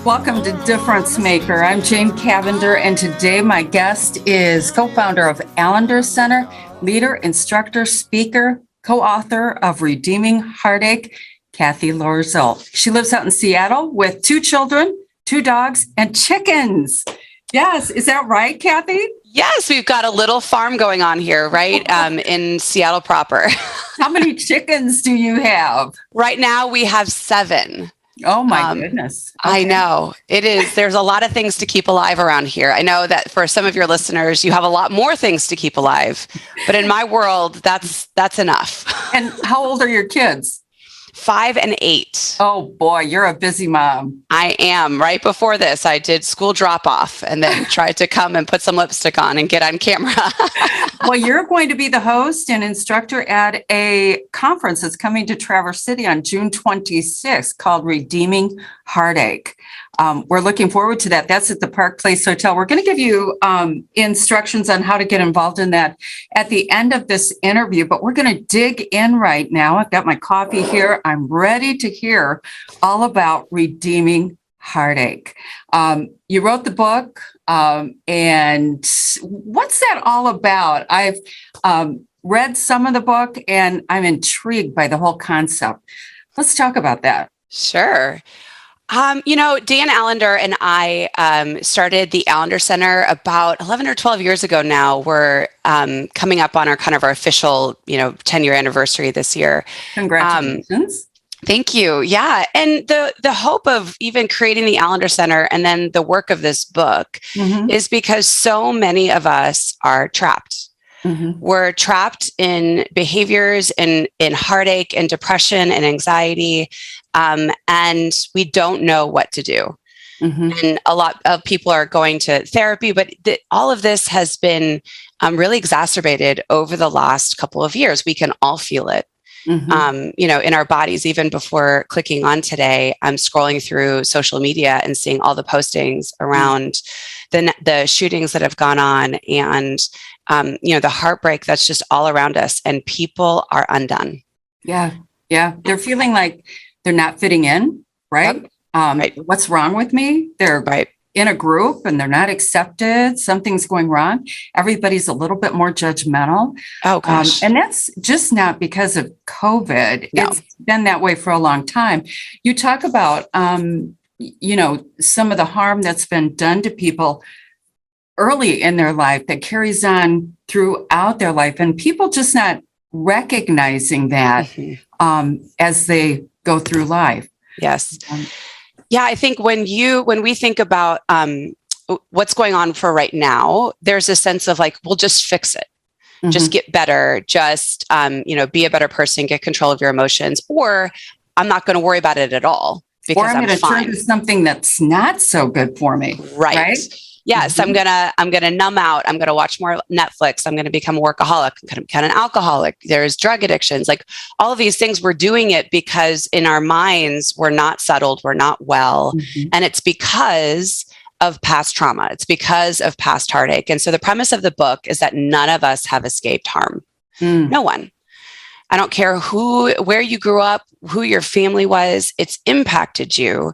Welcome to Difference Maker. I'm Jane Cavender, and today my guest is co-founder of Allender Center, leader, instructor, speaker, co-author of Redeeming Heartache, Cathy Loerzel. She lives out in Seattle with 2 children, 2 dogs, and chickens. Yes, is that right, Cathy? Yes, we've got a little farm going on here, right, in Seattle proper. How many chickens do you have? Right now, we have 7. Oh, my goodness. Okay. I know. It is. There's a lot of things to keep alive around here. I know that for some of your listeners, you have a lot more things to keep alive. But in my world, that's enough. And how old are your kids? 5 and 8. Oh, boy, you're a busy mom. I am. Right before this, I did school drop-off and then tried to come and put some lipstick on and get on camera. Well, you're going to be the host and instructor at a conference that's coming to Traverse City on June 26th called Redeeming Heartache. We're looking forward to that. That's at the Park Place Hotel. We're going to give you instructions on how to get involved in that at the end of this interview, but we're going to dig in right now. I've got my coffee here. I'm ready to hear all about Redeeming Heartache. You wrote the book, and what's that all about? I've read some of the book, and I'm intrigued by the whole concept. Let's talk about that. Sure. Dan Allender and I started the Allender Center about 11 or 12 years ago now. We're coming up on our official, 10-year anniversary this year. Congratulations. Thank you. Yeah. And the hope of even creating the Allender Center and then the work of this book is because so many of us are trapped. We're trapped in behaviors and in heartache and depression and anxiety, and we don't know what to do. And a lot of people are going to therapy, but all of this has been really exacerbated over the last couple of years. We can all feel it. In our bodies. Even before clicking on today, I'm scrolling through social media and seeing all the postings around the shootings that have gone on and, the heartbreak that's just all around us, and people are undone. Yeah. They're feeling like they're not fitting in, right? Yep. Right. What's wrong with me? They're in a group and they're not accepted. Something's going wrong. Everybody's a little bit more judgmental. Oh, gosh. And that's just not because of COVID. No. It's been that way for a long time. You talk about, some of the harm that's been done to people early in their life that carries on throughout their life, and people just not recognizing that as they go through life. Yes. Yeah, I think when we think about what's going on for right now, there's a sense of like, we'll just fix it, just get better, just be a better person, get control of your emotions, or I'm not going to worry about it at all because I'm going to turn to something that's not so good for me. Right? Yes, I'm gonna numb out. I'm gonna watch more Netflix. I'm gonna become a workaholic. I'm gonna become an alcoholic. There's drug addictions, like all of these things. We're doing it because in our minds we're not settled, we're not well, and it's because of past trauma. It's because of past heartache. And so the premise of the book is that none of us have escaped harm. No one. I don't care where you grew up, who your family was, it's impacted you.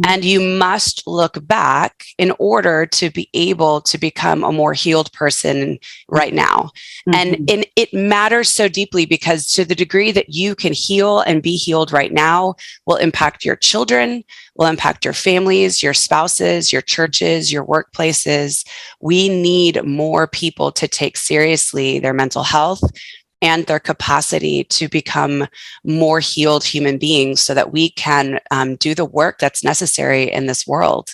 And you must look back in order to be able to become a more healed person right now. And it matters so deeply because to the degree that you can heal and be healed right now will impact your children, will impact your families, your spouses, your churches, your workplaces. We need more people to take seriously their mental health and their capacity to become more healed human beings so that we can do the work that's necessary in this world.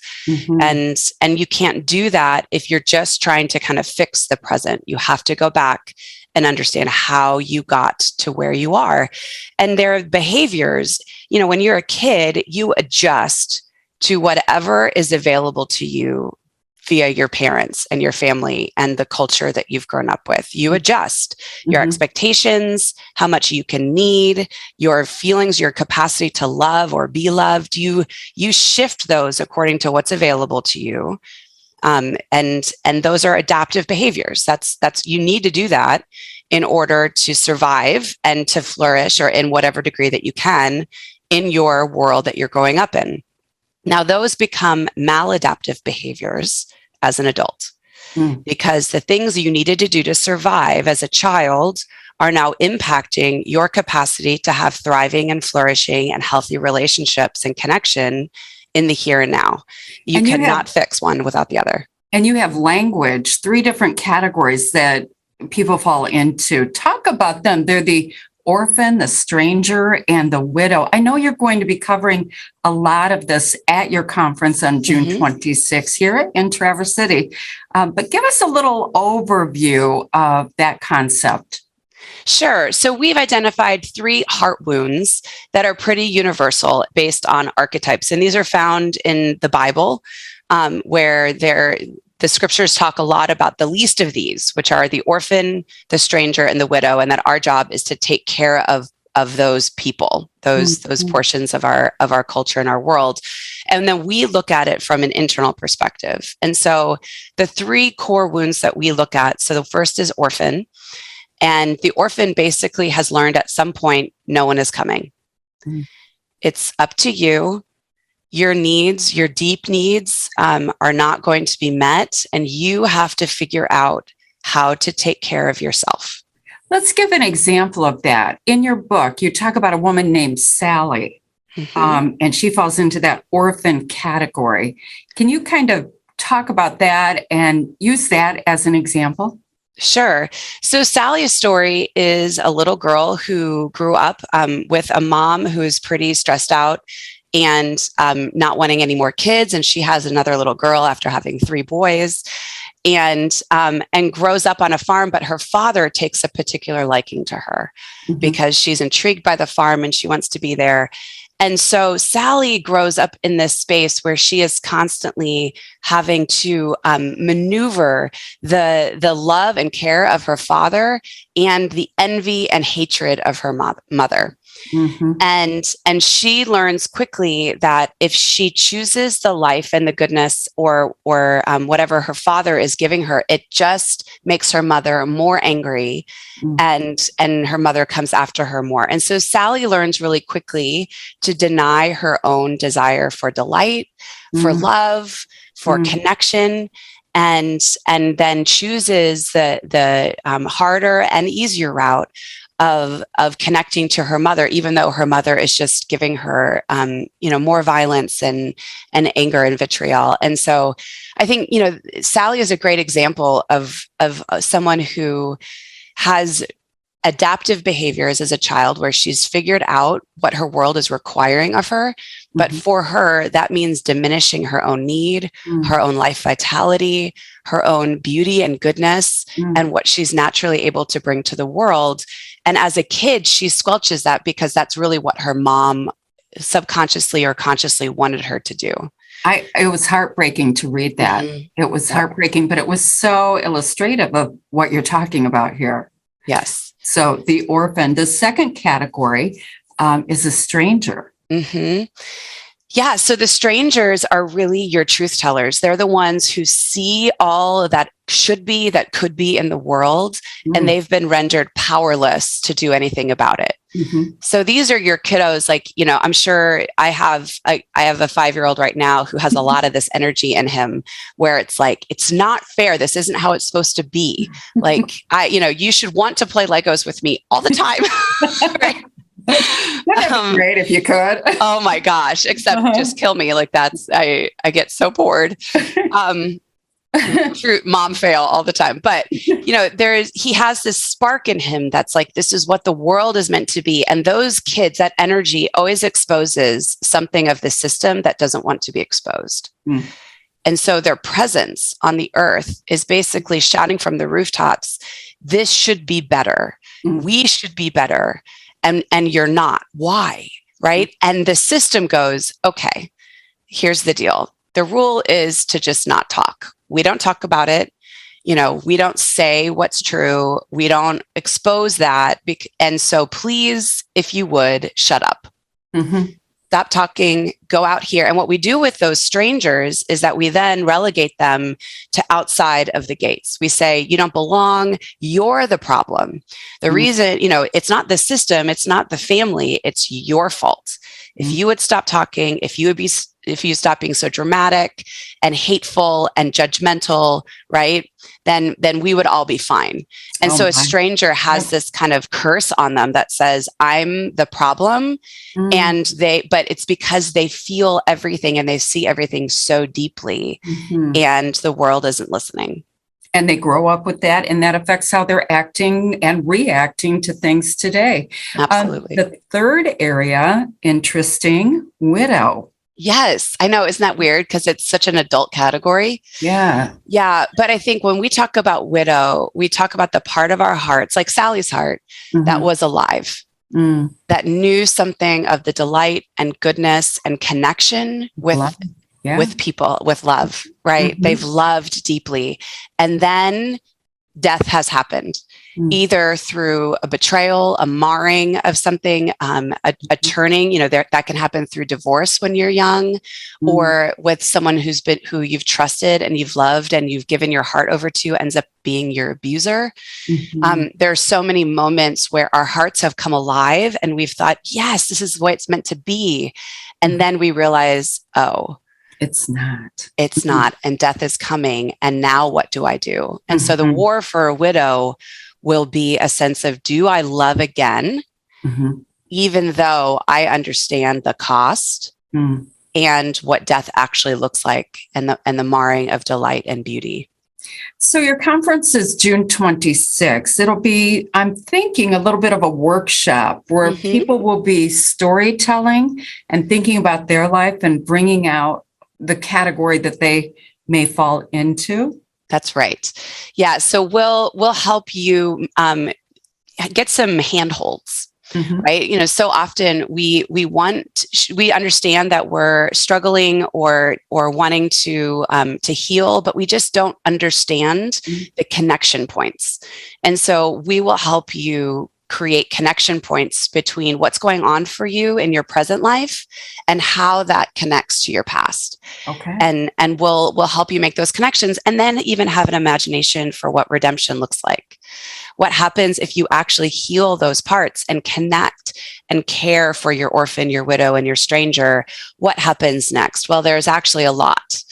And you can't do that if you're just trying to kind of fix the present. You have to go back and understand how you got to where you are. And there are behaviors, when you're a kid, you adjust to whatever is available to you via your parents and your family and the culture that you've grown up with. You adjust your expectations, how much you can need, your feelings, your capacity to love or be loved. You shift those according to what's available to you. And those are adaptive behaviors. That's you need to do that in order to survive and to flourish, or in whatever degree that you can in your world that you're growing up in. Now, those become maladaptive behaviors as an adult because the things you needed to do to survive as a child are now impacting your capacity to have thriving and flourishing and healthy relationships and connection in the here and now. You cannot fix one without the other. And you have language, 3 different categories that people fall into. Talk about them. They're the orphan, the stranger, and the widow. I know you're going to be covering a lot of this at your conference on June 26th here in Traverse City. But give us a little overview of that concept. Sure. So we've identified 3 heart wounds that are pretty universal based on archetypes. And these are found in the Bible, where the scriptures talk a lot about the least of these, which are the orphan, the stranger, and the widow, and that our job is to take care of those people, those portions of our culture and our world. And then we look at it from an internal perspective. And so the 3 core wounds that we look at, so the first is orphan. And the orphan basically has learned at some point, no one is coming. It's up to you. Your needs, your deep needs are not going to be met, and you have to figure out how to take care of yourself. Let's give an example of that. In your book, you talk about a woman named Sally, and she falls into that orphan category. Can you kind of talk about that and use that as an example? Sure. So Sally's story is a little girl who grew up with a mom who is pretty stressed out and not wanting any more kids. And she has another little girl after having 3 boys, and grows up on a farm. But her father takes a particular liking to her because she's intrigued by the farm and she wants to be there. And so Sally grows up in this space where she is constantly having to maneuver the love and care of her father and the envy and hatred of her mother. And she learns quickly that if she chooses the life and the goodness or whatever her father is giving her, it just makes her mother more angry, and her mother comes after her more. And so Sally learns really quickly to deny her own desire for delight, for love, for connection, and then chooses the harder and easier route of connecting to her mother, even though her mother is just giving her, more violence and anger and vitriol. And so I think, Sally is a great example of someone who has adaptive behaviors as a child where she's figured out what her world is requiring of her. But for her, that means diminishing her own need, her own life vitality, her own beauty and goodness, and what she's naturally able to bring to the world. And as a kid, she squelches that because that's really what her mom subconsciously or consciously wanted her to do. It was heartbreaking to read that. It was heartbreaking, but it was so illustrative of what you're talking about here. Yes. So the orphan, the second category is a stranger. Yeah. So the strangers are really your truth tellers. They're the ones who see all that should be, that could be in the world, and they've been rendered powerless to do anything about it. So these are your kiddos. Like, I'm sure I have a 5-year-old right now who has a lot of this energy in him where it's like, it's not fair. This isn't how it's supposed to be. Like, you should want to play Legos with me all the time. Right? That'd be great if you could. Oh my gosh, except just kill me. Like I get so bored. True mom fail all the time. But, he has this spark in him that's like, this is what the world is meant to be. And those kids, that energy always exposes something of the system that doesn't want to be exposed. And so their presence on the earth is basically shouting from the rooftops, this should be better. We should be better. And you're not. Why? Right? And the system goes, okay, here's the deal. The rule is to just not talk. We don't talk about it. We don't say what's true. We don't expose that. And so please, if you would, shut up. Stop talking, go out here. And what we do with those strangers is that we then relegate them to outside of the gates. We say, you don't belong. You're the problem. The reason, it's not the system, it's not the family, it's your fault. If you would stop talking, if you would be being so dramatic and hateful and judgmental, right? Then we would all be fine. And so a stranger has this kind of curse on them that says, I'm the problem. But it's because they feel everything and they see everything so deeply, and the world isn't listening. And they grow up with that, and that affects how they're acting and reacting to things today. Absolutely. The third area, interesting, widow. Yes, I know. Isn't that weird? Because it's such an adult category. Yeah. Yeah. But I think when we talk about widow, we talk about the part of our hearts, like Sally's heart, that was alive, that knew something of the delight and goodness and connection with people, with love, right? They've loved deeply. And then death has happened, either through a betrayal, a marring of something, a turning, that can happen through divorce when you're young, or with someone who you've trusted and you've loved and you've given your heart over to ends up being your abuser. There are so many moments where our hearts have come alive and we've thought, yes, this is the way it's meant to be. And then we realize, oh, it's not. And death is coming. And now what do I do? And so the war for a widow will be a sense of, do I love again, even though I understand the cost and what death actually looks like, and the marring of delight and beauty. So your conference is June 26th. It'll be, I'm thinking, a little bit of a workshop where people will be storytelling and thinking about their life and bringing out the category that they may fall into. That's right. Yeah. So we'll help you get some handholds, right? So often we understand that we're struggling or wanting to heal, but we just don't understand the connection points. And so we will help you create connection points between what's going on for you in your present life and how that connects to your past. Okay. And we'll help you make those connections, and then even have an imagination for what redemption looks like. What happens if you actually heal those parts and connect and care for your orphan, your widow, and your stranger? What happens next? Well, there's actually a lot.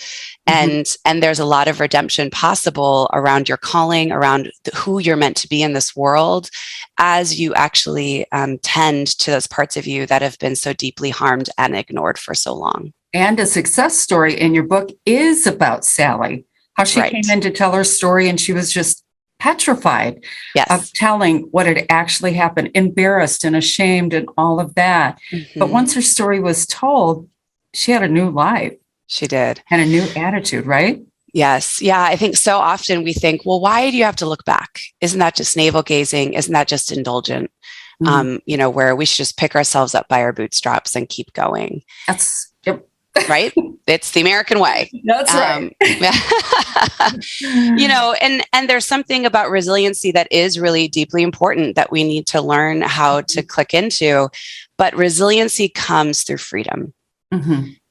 And there's a lot of redemption possible around your calling, around who you're meant to be in this world, as you actually tend to those parts of you that have been so deeply harmed and ignored for so long. And a success story in your book is about Sally, how she came in to tell her story, and she was just petrified of telling what had actually happened, embarrassed and ashamed and all of that. But once her story was told, she had a new life. She did. And a new attitude, right? Yes. Yeah. I think so often we think, well, why do you have to look back? Isn't that just navel gazing? Isn't that just indulgent? Where we should just pick ourselves up by our bootstraps and keep going. Right? It's the American way. That's right. And there's something about resiliency that is really deeply important that we need to learn how to click into. But resiliency comes through freedom.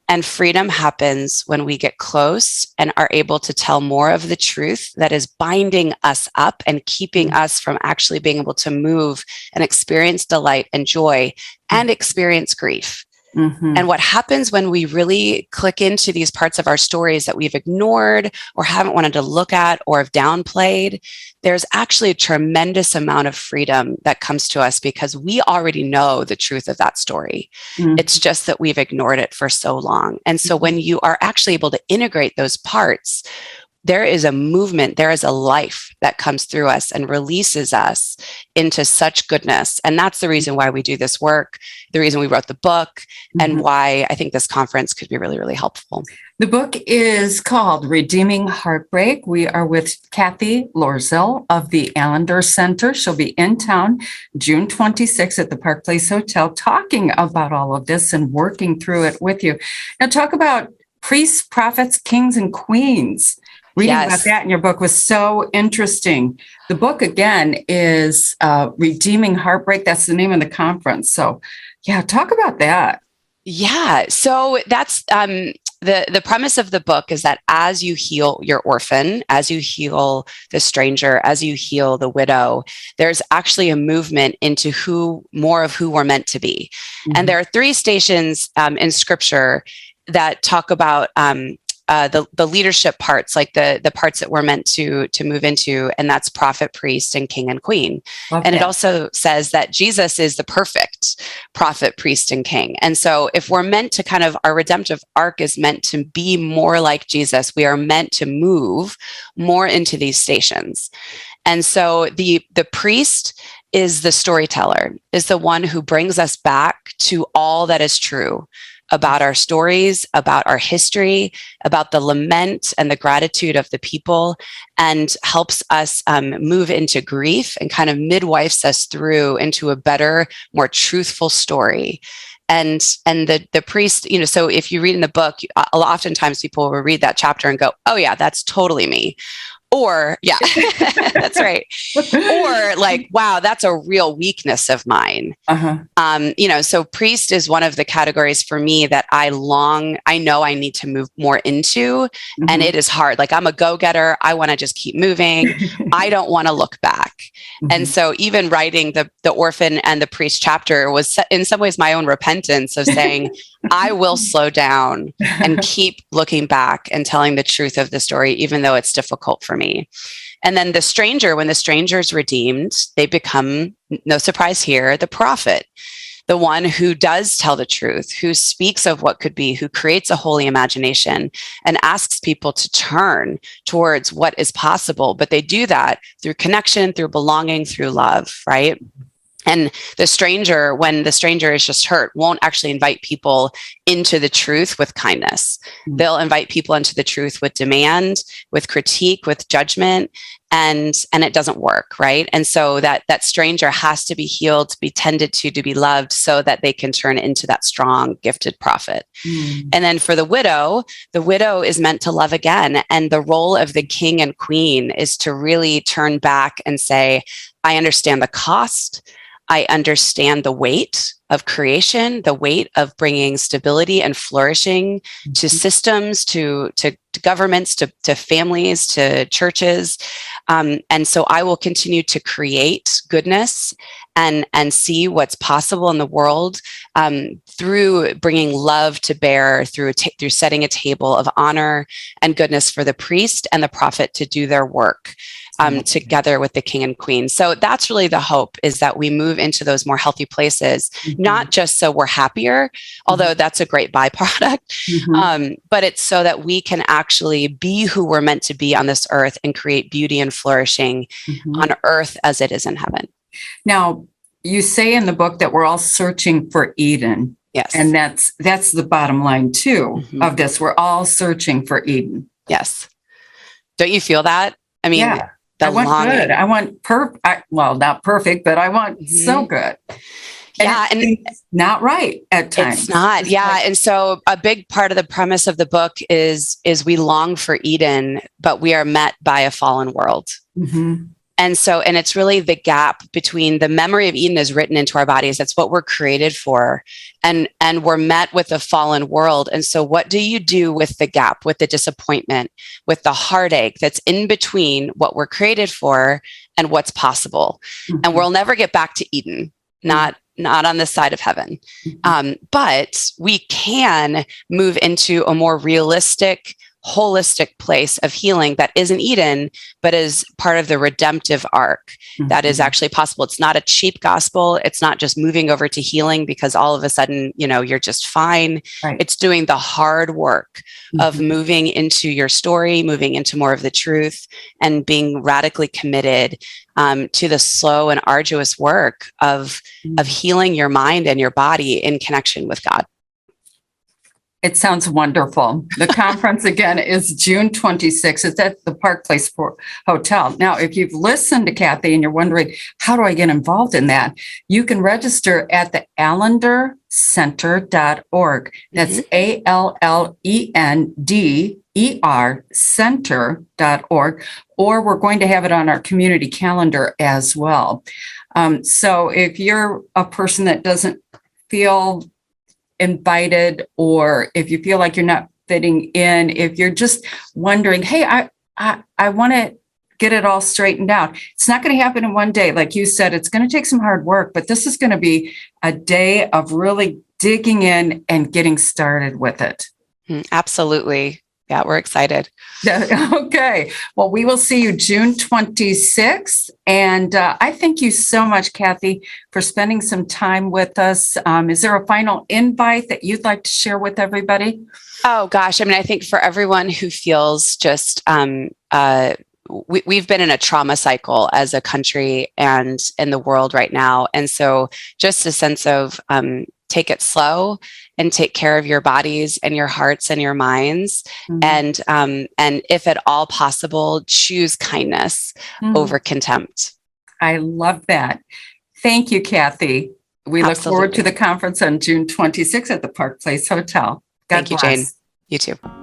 And freedom happens when we get close and are able to tell more of the truth that is binding us up and keeping us from actually being able to move and experience delight and joy and experience grief. And what happens when we really click into these parts of our stories that we've ignored or haven't wanted to look at or have downplayed, there's actually a tremendous amount of freedom that comes to us because we already know the truth of that story. It's just that we've ignored it for so long. And so when you are actually able to integrate those parts, there is a movement, there is a life that comes through us and releases us into such goodness. And that's the reason why we do this work, the reason we wrote the book, and why I think this conference could be really, really helpful. The book is called Redeeming Heartache. We are with Cathy Loerzel of the Allender Center. She'll be in town June 26th at the Park Place Hotel talking about all of this and working through it with you. Now talk about priests, prophets, kings, and queens. Reading about that in your book was so interesting. The book, again, is Redeeming Heartache. That's the name of the conference. So, yeah, talk about that. Yeah. So that's the premise of the book is that as you heal your orphan, as you heal the stranger, as you heal the widow, there's actually a movement into more of who we're meant to be. And there are 3 stations in Scripture that talk about the leadership parts, like the parts that we're meant to move into, and that's prophet, priest, and king and queen. Love and that. It also says that Jesus is the perfect prophet, priest, and king. And so if we're meant to kind of, our redemptive arc is meant to be more like Jesus, we are meant to move more into these stations. And so the priest is the storyteller, is the one who brings us back to all that is true about our stories, about our history, about the lament and the gratitude of the people, and helps us move into grief and kind of midwifes us through into a better, more truthful story. And the priest, so if you read in the book, oftentimes people will read that chapter and go, oh yeah, that's totally me. Or, yeah, that's right. Or like, wow, that's a real weakness of mine. So priest is one of the categories for me that I know I need to move more into. And it is hard. Like, I'm a go-getter. I want to just keep moving. I don't want to look back. And so even writing the orphan and the priest chapter was in some ways my own repentance of saying, I will slow down and keep looking back and telling the truth of the story, even though it's difficult for me. And then the stranger, when the stranger is redeemed, they become, no surprise here, the prophet, the one who does tell the truth, who speaks of what could be, who creates a holy imagination and asks people to turn towards what is possible. But they do that through connection, through belonging, through love, right? And the stranger, when the stranger is just hurt, won't actually invite people into the truth with kindness. They'll invite people into the truth with demand, with critique, with judgment, and it doesn't work, right? And so that stranger has to be healed, to be tended to be loved, so that they can turn into that strong, gifted prophet. And then for the widow is meant to love again. And the role of the king and queen is to really turn back and say, I understand the cost. I understand the weight of creation, the weight of bringing stability and flourishing to systems, to governments, to families, to churches. And so I will continue to create goodness and see what's possible in the world through bringing love to bear, through setting a table of honor and goodness for the priest and the prophet to do their work. Together with the king and queen. So that's really the hope, is that we move into those more healthy places, not just so we're happier, although that's a great byproduct, but it's so that we can actually be who we're meant to be on this earth and create beauty and flourishing on earth as it is in heaven. Now, you say in the book that we're all searching for Eden. Yes. And that's the bottom line too of this. We're all searching for Eden. Yes. Don't you feel that? I mean, yeah. I want good. I want not perfect, but I want so good. And it's not right at times. It's not. Yeah. And so a big part of the premise of the book is we long for Eden, but we are met by a fallen world. And it's really the gap between the memory of Eden is written into our bodies. That's what we're created for. And we're met with a fallen world. And so what do you do with the gap, with the disappointment, with the heartache that's in between what we're created for and what's possible? And we'll never get back to Eden, not on this side of heaven. But we can move into a more realistic, holistic place of healing that isn't Eden, but is part of the redemptive arc that is actually possible. It's not a cheap gospel. It's not just moving over to healing because all of a sudden, you're just fine. Right. It's doing the hard work of moving into your story, moving into more of the truth, and being radically committed to the slow and arduous work of healing your mind and your body in connection with God. It sounds wonderful. The conference again is June 26th. It's at the Park Place Hotel. Now, if you've listened to Cathy and you're wondering, how do I get involved in that? You can register at the AllenderCenter.org. That's ALLENDER Center.org. Or we're going to have it on our community calendar as well. So if you're a person that doesn't feel invited, or if you feel like you're not fitting in, if you're just wondering, hey, I want to get it all straightened out. It's not going to happen in one day. Like you said, it's going to take some hard work, but this is going to be a day of really digging in and getting started with it. Absolutely. Yeah, we're excited. Okay. Well, we will see you June 26th. And I thank you so much, Cathy, for spending some time with us. Is there a final invite that you'd like to share with everybody? Oh gosh, I mean, I think for everyone who feels just we've been in a trauma cycle as a country and in the world right now, and so just a sense of take it slow and take care of your bodies and your hearts and your minds, and if at all possible, choose kindness over contempt. I love that. Thank you, Cathy. We look forward to the conference on June 26th at the Park Place Hotel. God Thank you, bless. Jane. You too.